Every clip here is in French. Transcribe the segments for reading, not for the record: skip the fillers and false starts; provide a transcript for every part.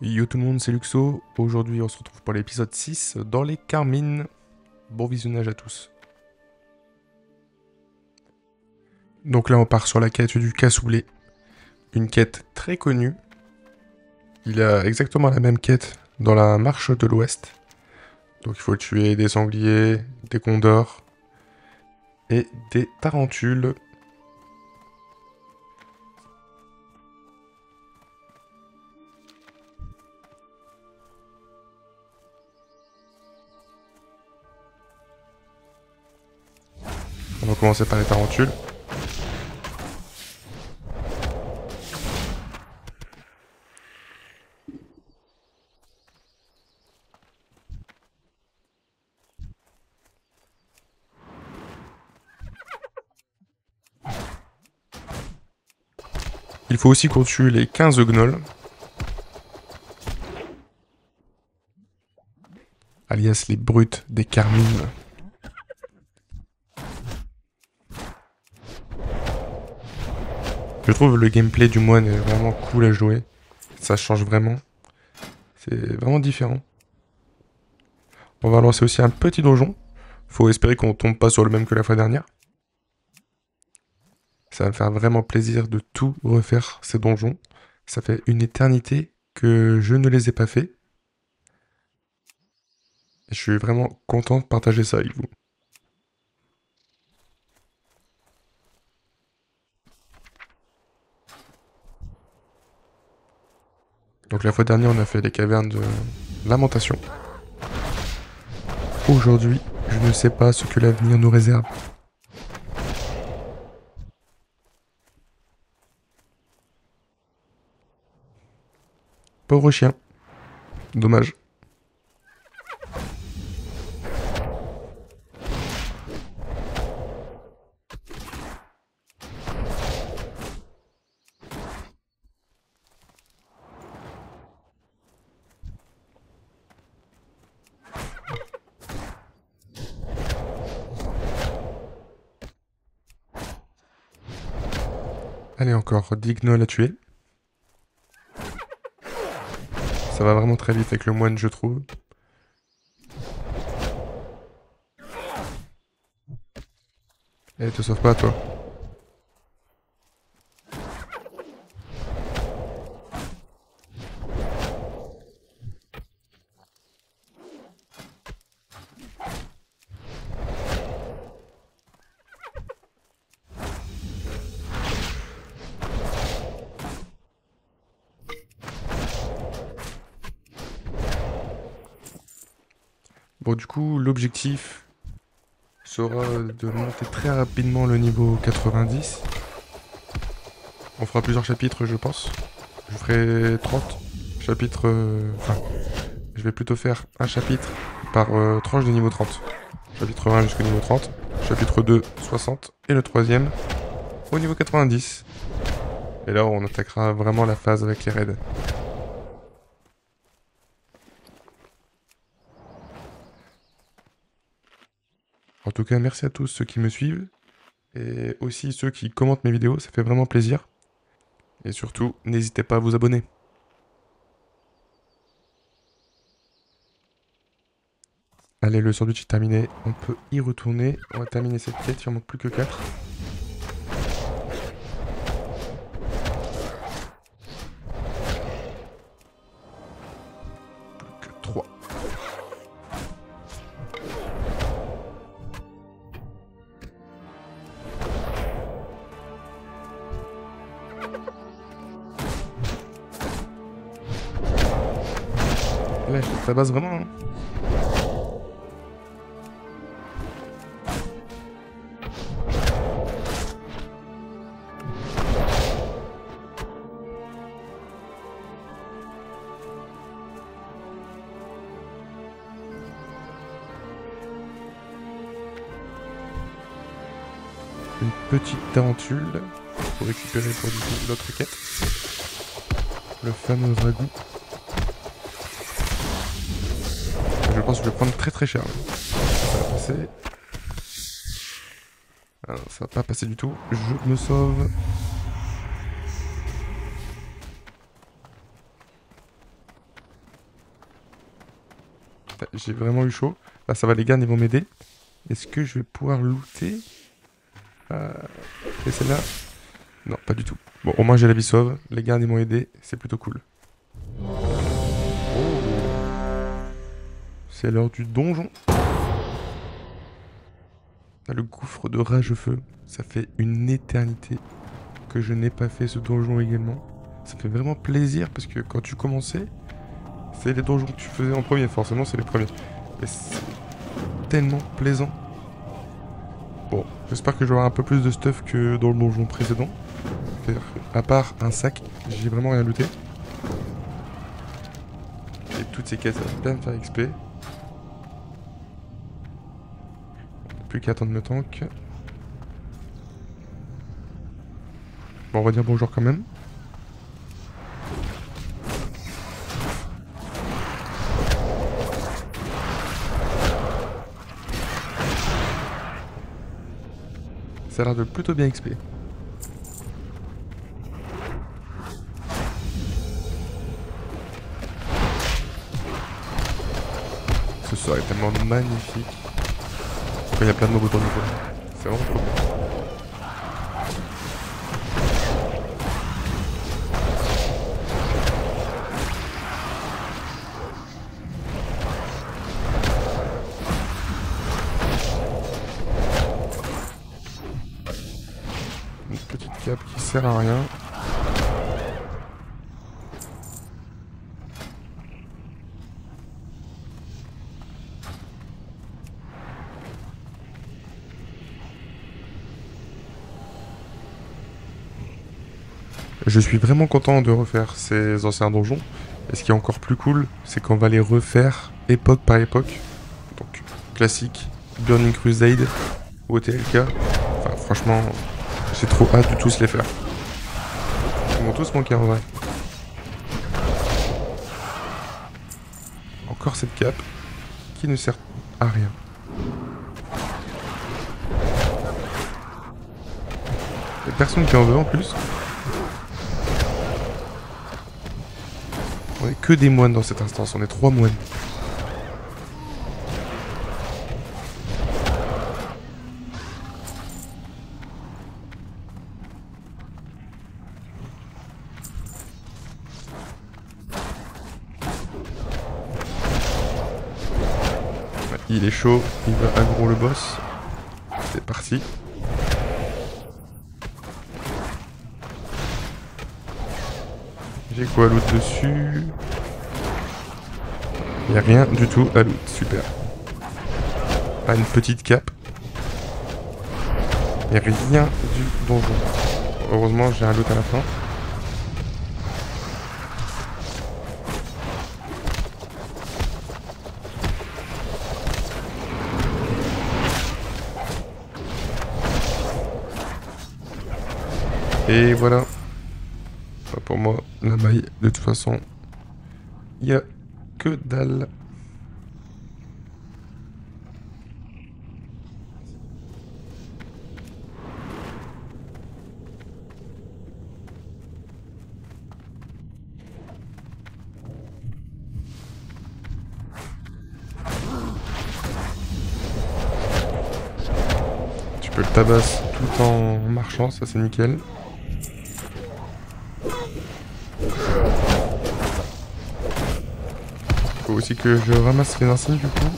Yo tout le monde, c'est Luxo. Aujourd'hui, on se retrouve pour l'épisode 6 dans les Carmines. Bon visionnage à tous. Donc là, on part sur la quête du cassoulet. Une quête très connue. Il a exactement la même quête dans la marche de l'Ouest. Donc il faut tuer des sangliers, des condors et des tarentules. On va commencer par les tarentules. Il faut aussi qu'on tue les 15 gnolls. Alias les brutes des Carmines. Je trouve le gameplay du moine est vraiment cool à jouer. Ça change vraiment. C'est vraiment différent. On va lancer aussi un petit donjon. Faut espérer qu'on tombe pas sur le même que la fois dernière. Ça va me faire vraiment plaisir de tout refaire ces donjons. Ça fait une éternité que je ne les ai pas faits. Et je suis vraiment content de partager ça avec vous. Donc la fois dernière, on a fait les cavernes de lamentation. Aujourd'hui, je ne sais pas ce que l'avenir nous réserve. Pauvre chien. Dommage. Allez, encore 10 gnolls à tuer. Ça va vraiment très vite avec le moine, je trouve. Et te sauve pas, toi. Bon, du coup, l'objectif sera de monter très rapidement le niveau 90. On fera plusieurs chapitres, je pense. Je ferai 30 chapitres... Enfin, je vais plutôt faire un chapitre par tranche de niveau 30. Chapitre 1 jusqu'au niveau 30. Chapitre 2, 60. Et le troisième, au niveau 90. Et là, on attaquera vraiment la phase avec les raids. En tout cas, merci à tous ceux qui me suivent. Et aussi ceux qui commentent mes vidéos, ça fait vraiment plaisir. Et surtout, n'hésitez pas à vous abonner. Allez, le sandwich est terminé. On peut y retourner. On va terminer cette quête. Il en manque plus que 4. Plus que 3. Là, je tabasse vraiment. Hein. Une petite tarentule pour récupérer pour du coup l'autre quête. Le fameux ragoût. Je pense que je vais prendre très très cher. Ça va passer. Alors, ça va pas passer du tout. Je me sauve. J'ai vraiment eu chaud. Là, ça va, les gardes, ils vont m'aider. Est-ce que je vais pouvoir looter et celle-là? Non, pas du tout. Bon, au moins j'ai la vie sauve. Les gardes, ils m'ont aidé. C'est plutôt cool. Oh. C'est l'heure du donjon. Le gouffre de rage-feu. Ça fait une éternité que je n'ai pas fait ce donjon également. Ça fait vraiment plaisir parce que quand tu commençais, c'est les donjons que tu faisais en premier. Forcément, c'est les premiers. Mais c'est tellement plaisant. Bon, j'espère que j'aurai un peu plus de stuff que dans le donjon précédent. À part un sac, j'ai vraiment rien looté. Et toutes ces quêtes, ça va bien me faire XP. Plus qu'à attendre le tank. Bon, on va dire bonjour quand même. Ça a l'air de plutôt bien XP. Ce soir est tellement magnifique. Quand il y a plein de mobs autour de toi. C'est vraiment trop bien. Une petite cape qui sert à rien. Je suis vraiment content de refaire ces anciens donjons. Et ce qui est encore plus cool, c'est qu'on va les refaire époque par époque. Donc, classique, Burning Crusade, OTLK. Enfin, franchement, j'ai trop hâte de tous les faire. Ils m'ont tous manqué en vrai. Encore cette cape qui ne sert à rien. Il y a personne qui en veut en plus. On est que des moines dans cette instance, on est 3 moines. Il est chaud, il va aggro le boss. C'est parti. J'ai quoi à loot dessus? Il n'y a rien du tout à loot, super. Ah, une petite cape. Il n'y a rien du donjon. Heureusement, j'ai un loot à la fin. Et voilà. Pour moi, la maille, de toute façon, il n'y a que dalle. Tu peux le tabasser tout en marchant, ça c'est nickel. Faut aussi que je ramasse les insignes du coup.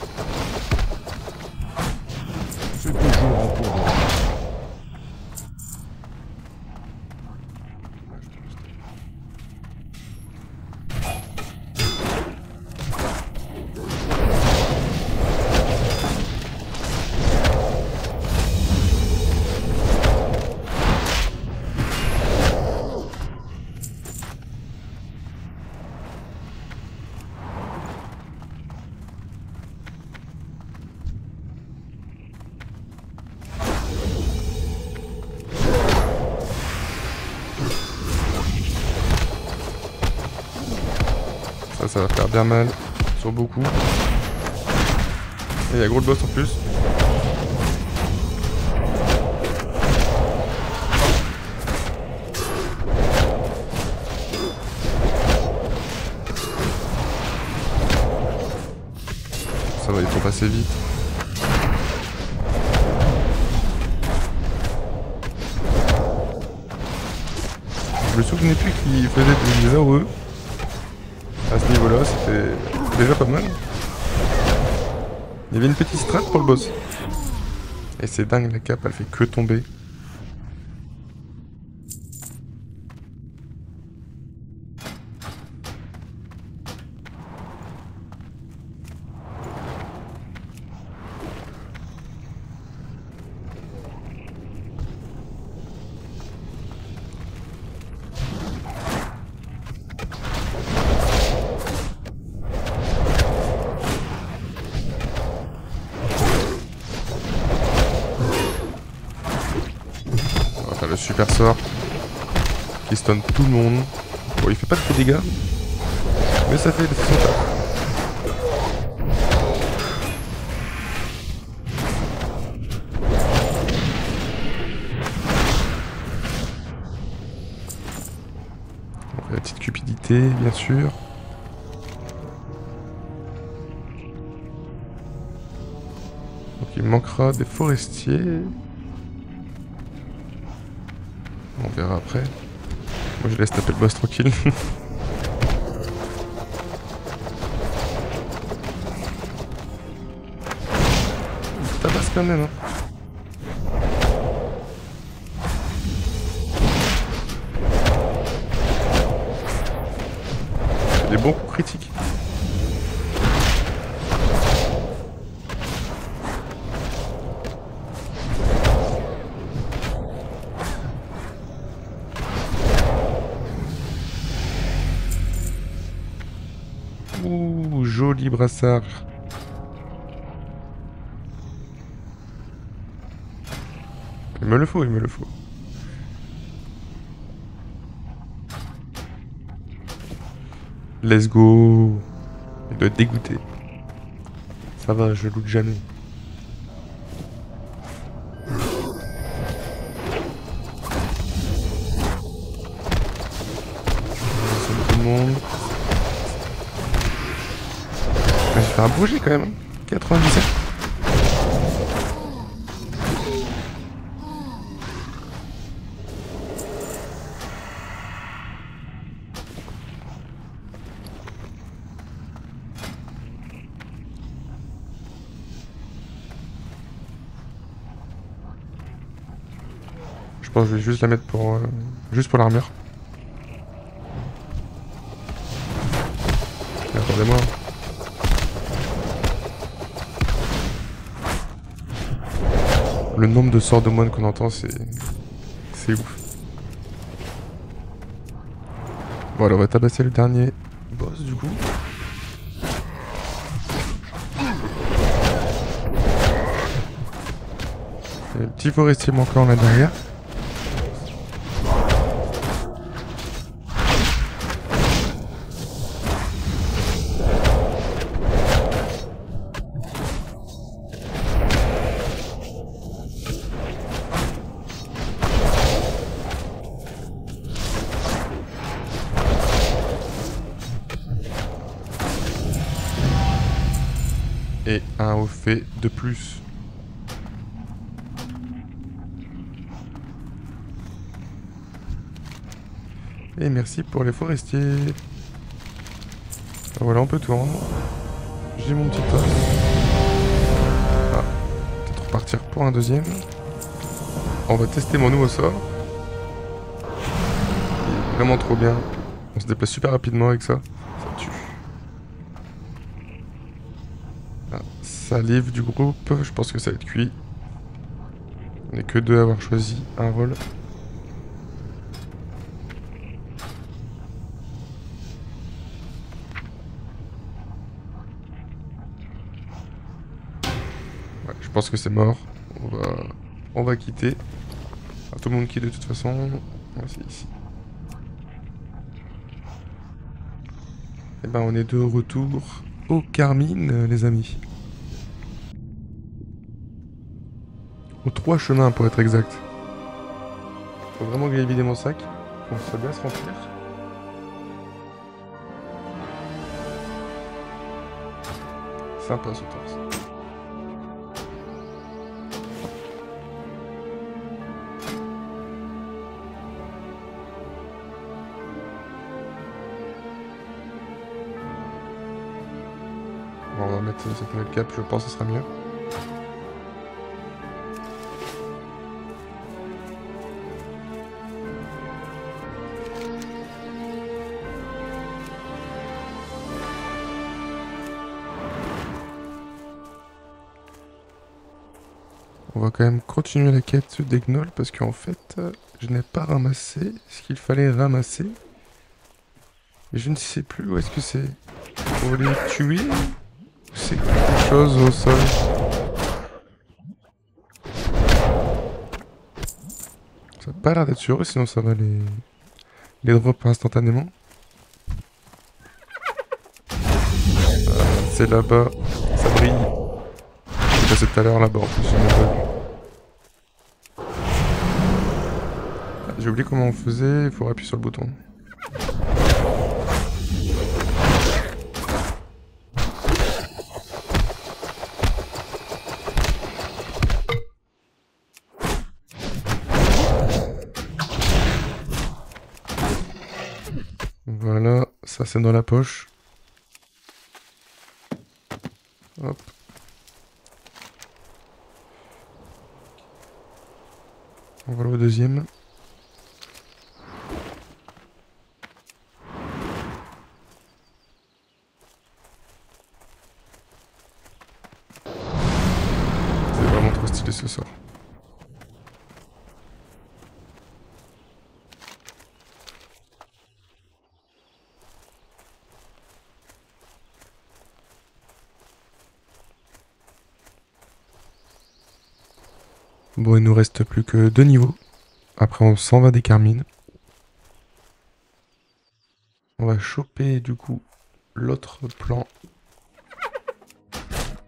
C'est toujours en cours. Ça va faire bien mal sur beaucoup. Et il y a gros le boss en plus. Ça va, il faut passer vite. Je me souvenais plus qu'il faisait des heureux. À ce niveau-là, c'était déjà pas mal. Il y avait une petite strat pour le boss. Et c'est dingue, la cape, elle fait que tomber. On va faire le super sort qui stun tout le monde. Bon, il fait pas de dégâts, mais ça fait son taf. La petite cupidité, bien sûr. Donc il manquera des forestiers. On verra après. Moi je laisse taper le boss tranquille. Ça passe quand même, hein. Des bons coups critiques. Ouh, joli brassard. Il me le faut, il me le faut. Let's go. Il doit être dégoûté. Ça va, je loot jamais. Salut tout le monde. J'ai fait un bouger quand même. 97. Je pense que je vais juste la mettre pour juste pour l'armure. Attendez-moi. Le nombre de sorts de moines qu'on entend, c'est ouf. Bon, alors on va tabasser le dernier boss du coup. Il y a le petit forestier manquant là derrière. Et un au fait de plus. Et merci pour les forestiers. Voilà, on peut tout rendre. J'ai mon petit os. Ah, peut-être repartir pour un deuxième. On va tester mon nouveau sort. Il est vraiment trop bien. On se déplace super rapidement avec ça. Ça tue. Ah, salive du groupe. Je pense que ça va être cuit. On n'est que deux à avoir choisi un rôle. Ouais, je pense que c'est mort. On va quitter. Ah, tout le monde quitte de toute façon. Ouais, c'est ici. Et ben on est de retour au Carmine, les amis. Aux 3 chemins pour être exact. Faut vraiment que j'aille vider mon sac. Faut que ça bien se remplir. sympa ce torse. Bon, on va mettre cette nouvelle cape, je pense que ce sera mieux. On va quand même continuer la quête des gnolls parce qu'en fait, je n'ai pas ramassé ce qu'il fallait ramasser. Mais je ne sais plus où est-ce que c'est. Pour les tuer ou c'est quelque chose au sol? Ça n'a pas l'air d'être sûr, sinon ça va les drop instantanément. C'est là-bas, ça brille. J'ai passé tout à l'heure là-bas en plus, j'en ai pas vu. J'ai oublié comment on faisait, il faut appuyer sur le bouton. Voilà, ça c'est dans la poche. Hop. Voilà au deuxième. C'est vraiment trop stylé ce sort. Bon, il nous reste plus que 2 niveaux. Après, on s'en va des Carmines. On va choper du coup l'autre plan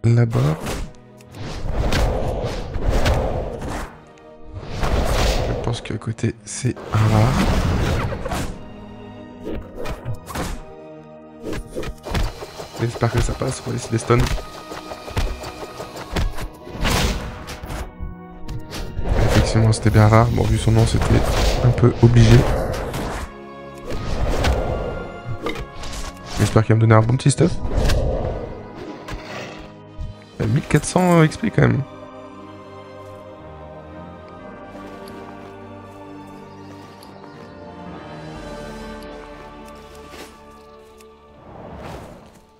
là-bas. Je pense qu'à côté, c'est un rare. J'espère que ça passe. On va essayer les stuns. Effectivement, c'était bien rare. Bon, vu son nom, c'était un peu obligé. J'espère qu'il va me donner un bon petit stuff. 1400 XP quand même.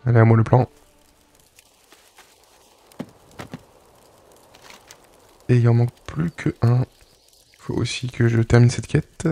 Allez, à moi le plan. Et il en manque plus que un. Faut aussi que je termine cette quête.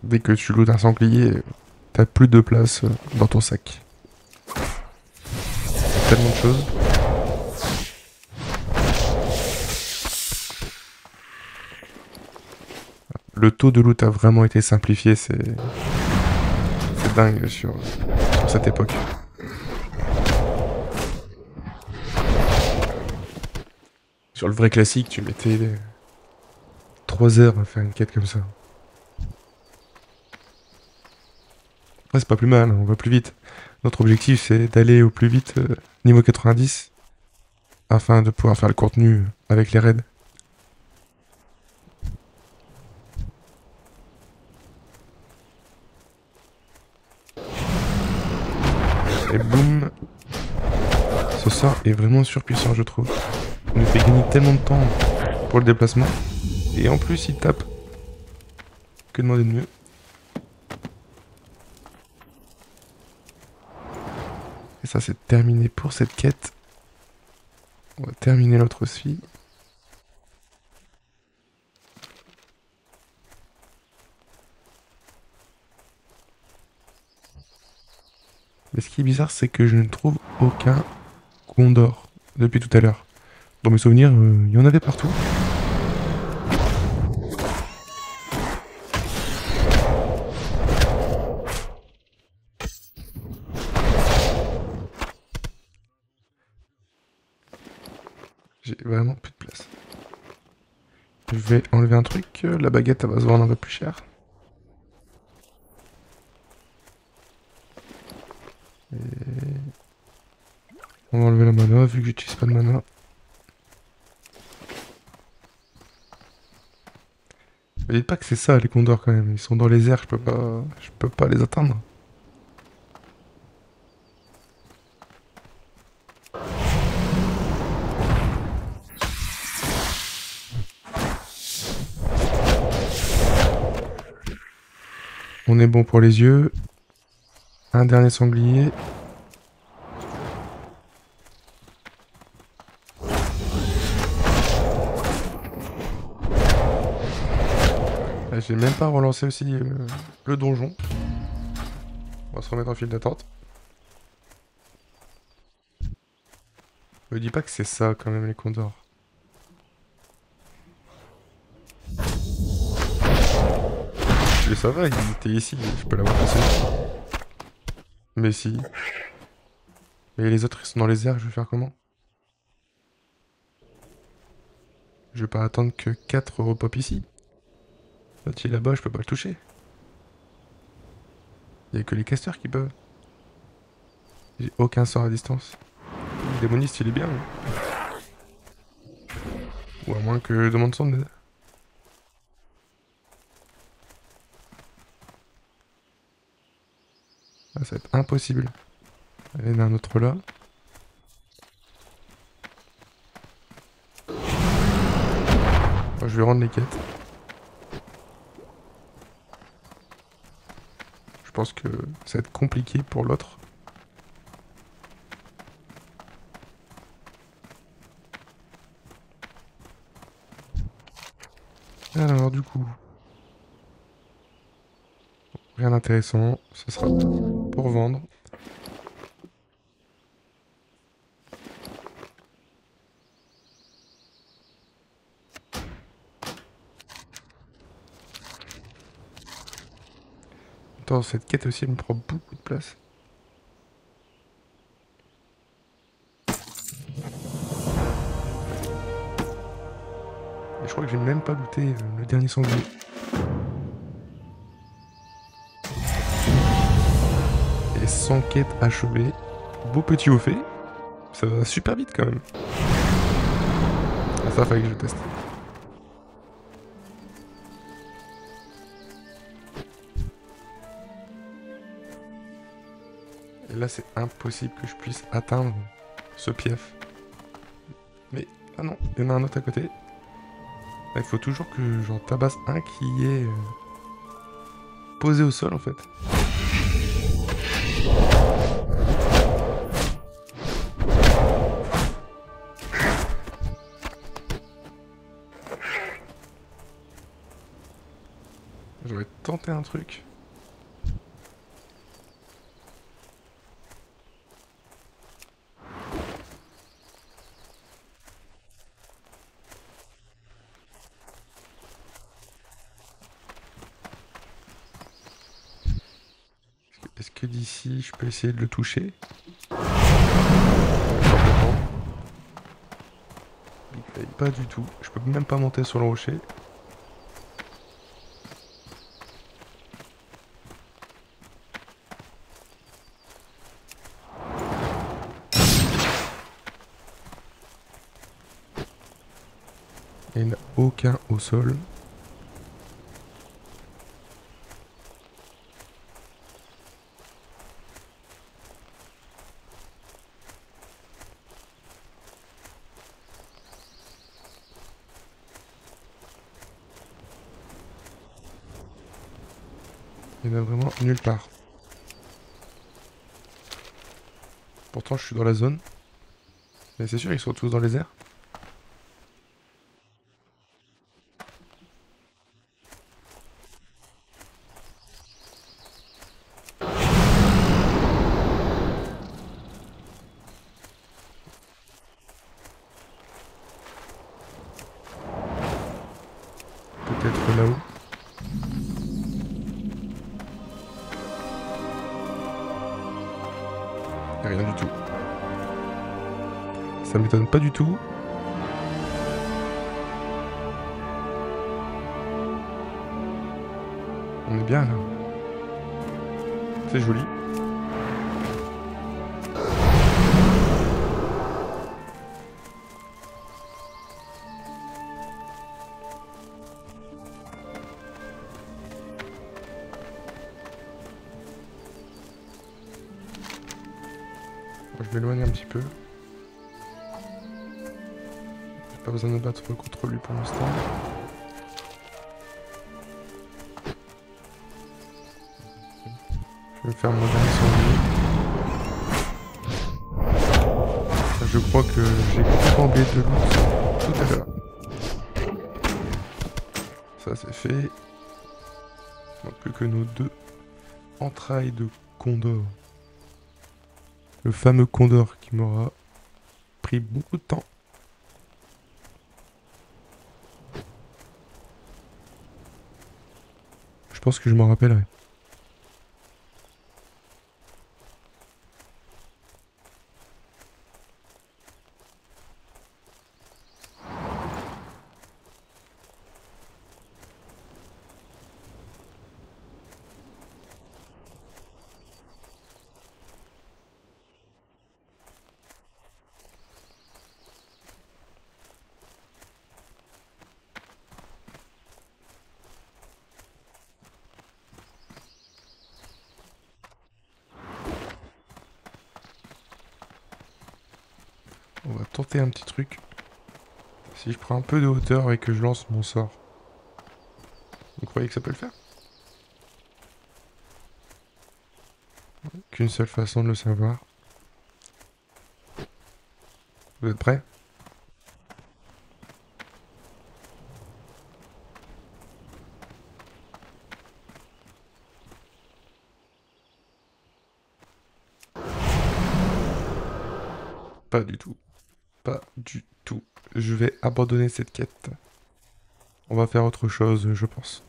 Dès que tu lootes un sanglier, t'as plus de place dans ton sac. Tellement de choses. Le taux de loot a vraiment été simplifié, c'est dingue sur cette époque. Sur le vrai classique, tu mettais 3 heures à faire une quête comme ça. Ouais, c'est pas plus mal, on va plus vite. Notre objectif, c'est d'aller au plus vite niveau 90, afin de pouvoir faire le contenu avec les raids. Et boum. Ce sort est vraiment surpuissant, je trouve. Il nous fait gagner tellement de temps pour le déplacement. Et en plus, il tape. Que demander de mieux? Et ça, c'est terminé pour cette quête. On va terminer l'autre aussi. Mais ce qui est bizarre, c'est que je ne trouve aucun Gondor depuis tout à l'heure. Dans mes souvenirs, il y en avait partout. J'ai vraiment plus de place. Je vais enlever un truc, la baguette elle va se vendre un peu plus cher. Et... on va enlever la mana vu que j'utilise pas de mana. Mais dites pas que c'est ça les condors quand même, ils sont dans les airs, je peux pas les atteindre. On est bon pour les yeux. Un dernier sanglier. Ah, j'ai même pas relancé aussi le donjon. On va se remettre en file d'attente. Me dis pas que c'est ça quand même les condors. Mais ça va, il était ici, je peux l'avoir passé. Mais si. Et les autres ils sont dans les airs, je vais faire comment? Je vais pas attendre que 4 repop ici. L'autre il est là-bas, je peux pas le toucher. Il y a que les casteurs qui peuvent. J'ai aucun sort à distance. Le démoniste il est bien. Hein. Ou à moins que je demande son aide. Ah, ça va être impossible. Il y en a un autre là. Bon, je vais rendre les quêtes. Je pense que ça va être compliqué pour l'autre. Alors du coup, rien d'intéressant, ce sera pour vendre. Attends, cette quête aussi elle me prend beaucoup de place. Et je crois que j'ai même pas looté le dernier sanglier. Et 100 quêtes achevées. Beau petit au fait. Ça va super vite quand même. Ah, ça fallait que je teste. Et là c'est impossible que je puisse atteindre ce pief. Mais, ah non, il y en a un autre à côté. Il faut toujours que j'en tabasse un qui est posé au sol en fait. J'aurais tenté un truc. Est-ce que d'ici je peux essayer de le toucher? Pas du tout. Je peux même pas monter sur le rocher. Il n'y en a aucun au sol. Il n'y en a vraiment nulle part. Pourtant je suis dans la zone. Mais c'est sûr ils sont tous dans les airs. être là-haut. Et rien du tout. Ça m'étonne pas du tout. On est bien là. C'est joli. Je m'éloigne un petit peu. J'ai pas besoin de me battre contre lui pour l'instant. Je vais faire mon dernier sanglier. Je crois que j'ai complètement oublié de loot tout à l'heure. Ça c'est fait. Il ne manque plus que nos 2 entrailles de condor. Le fameux condor qui m'aura pris beaucoup de temps. Je pense que je m'en rappellerai. On va tenter un petit truc. Si je prends un peu de hauteur et que je lance mon sort. Vous croyez que ça peut le faire? Qu'une seule façon de le savoir. Vous êtes prêts? Pas du tout. Pas du tout. Je vais abandonner cette quête. On va faire autre chose, je pense.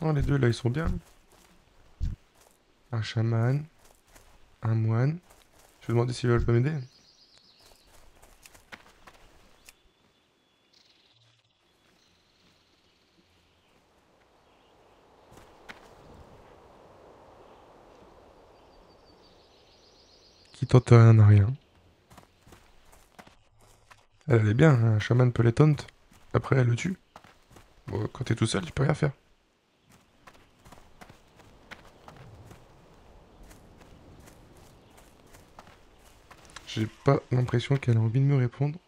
Oh, les deux là, ils sont bien. Un chaman. Un moine. Je vais demander s'ils veulent pas m'aider. Qui tente rien n'a rien. Elle est bien, un chaman peut les taunt. Après, elle le tue. Bon, quand t'es tout seul, tu peux rien faire. J'ai pas l'impression qu'elle a envie de me répondre.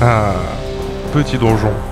Ah, petit donjon.